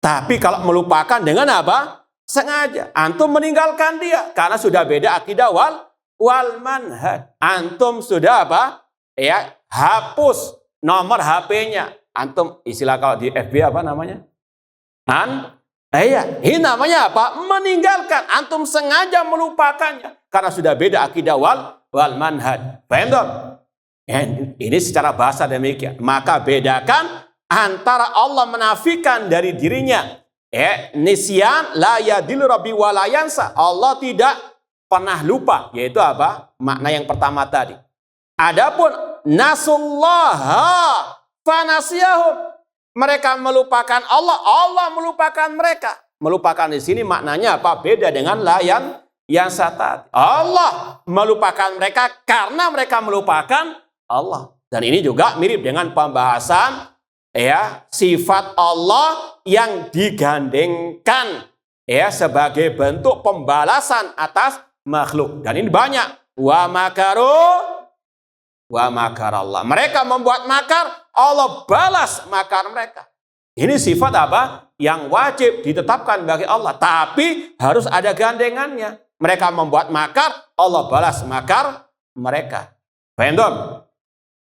Tapi kalau melupakan dengan apa? Sengaja. Antum meninggalkan dia karena sudah beda akidah wal manhaj. Antum sudah apa? Ya, hapus nomor HP-nya. Antum istilah kalau di FB apa namanya? Iya, ini namanya apa? Meninggalkan. Antum sengaja melupakannya karena sudah beda akidah wal manhaj. Paham dong? Ini secara bahasa demikian. Maka bedakan antara Allah menafikan dari dirinya nisyan la yadillu rabbi wa la yansa. Allah tidak pernah lupa, yaitu apa? Makna yang pertama tadi. Adapun nasullaha fanasiyahum, mereka melupakan Allah, Allah melupakan mereka. Melupakan di sini maknanya apa? Beda dengan la yansa tadi. Allah melupakan mereka karena mereka melupakan Allah. Dan ini juga mirip dengan pembahasan sifat Allah yang digandengkan sebagai bentuk pembalasan atas makhluk. Dan ini banyak. Wa makaru wa makarallah. Mereka membuat makar, Allah balas makar mereka. Ini sifat apa? Yang wajib ditetapkan bagi Allah. Tapi harus ada gandengannya. Mereka membuat makar, Allah balas makar mereka. Paham?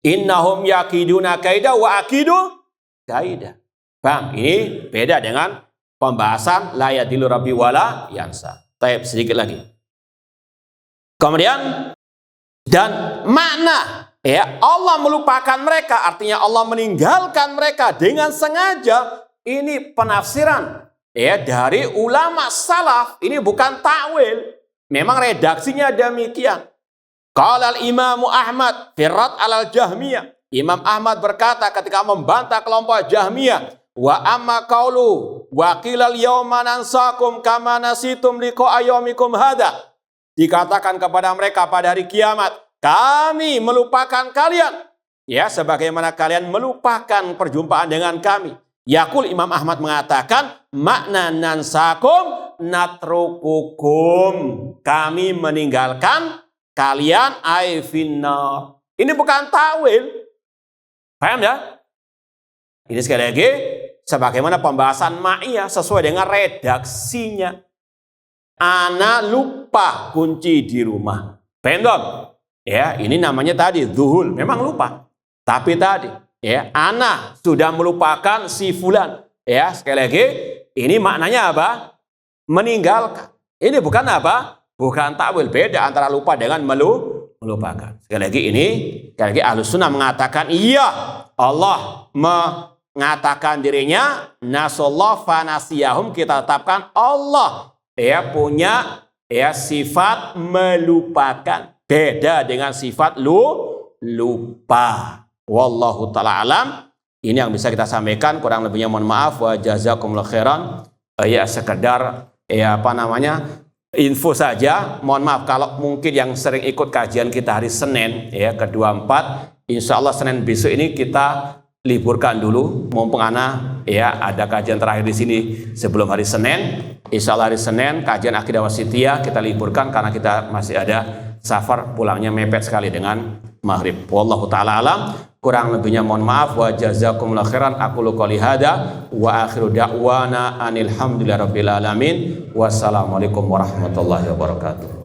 Innahum yakiduna kaida wa akidu kaidah. Paham? Ini beda dengan pembahasan la yadillu rabbi wala yansa. Taib sedikit lagi. Kemudian dan makna Allah melupakan mereka, artinya Allah meninggalkan mereka dengan sengaja. Ini penafsiran dari ulama salaf. Ini bukan takwil. Memang redaksinya demikian. Qala al-Imam Ahmad firrat al-Jahmiyah. Imam Ahmad berkata ketika membantah kelompok Jahmiyah, wa amma qaulu wa qilal yawma nansakum kama nasitum liqa ayyamikum hada. Dikatakan kepada mereka pada hari kiamat, kami melupakan kalian sebagaimana kalian melupakan perjumpaan dengan kami. Yaqul Imam Ahmad mengatakan makna nansakum natrukukum, kami meninggalkan kalian ay finnar. Ini bukan takwil. Paham ya? Ini sekali lagi sebagaimana pembahasan ma'iyah sesuai dengan redaksinya. Ana lupa kunci di rumah. Paham dong? Ini namanya tadi zuhul, memang lupa. Tapi tadi ana sudah melupakan si fulan. Sekali lagi ini maknanya apa? Meninggalkan. Ini bukan apa? Bukan takwil. Beda antara lupa dengan melupakan. Sekali lagi Ahlus Sunnah mengatakan iya, Allah mengatakan dirinya nasallahu fanasiyahum, kita tetapkan Allah punya sifat melupakan, beda dengan sifat lupa. Wallahu ta'ala alam. Ini yang bisa kita sampaikan, kurang lebihnya mohon maaf. Wa jazakumullahu khairan. Sekedar info saja. Mohon maaf kalau mungkin yang sering ikut kajian kita hari Senin ke-24, insya Allah Senin besok ini kita liburkan dulu, mumpung ada kajian terakhir di sini sebelum hari Senin. Insya Allah hari Senin kajian akidah wasithiyah kita liburkan karena kita masih ada safar, pulangnya mepet sekali dengan maghrib. Wallahu ta'ala alam. Kurang lebihnya mohon maaf. Wa jazakumullahu khairan. Aqulu qouli hada wa akhiru da'wana anil hamdulillahi rabbil alamin. Wassalamualaikum warahmatullahi wabarakatuh.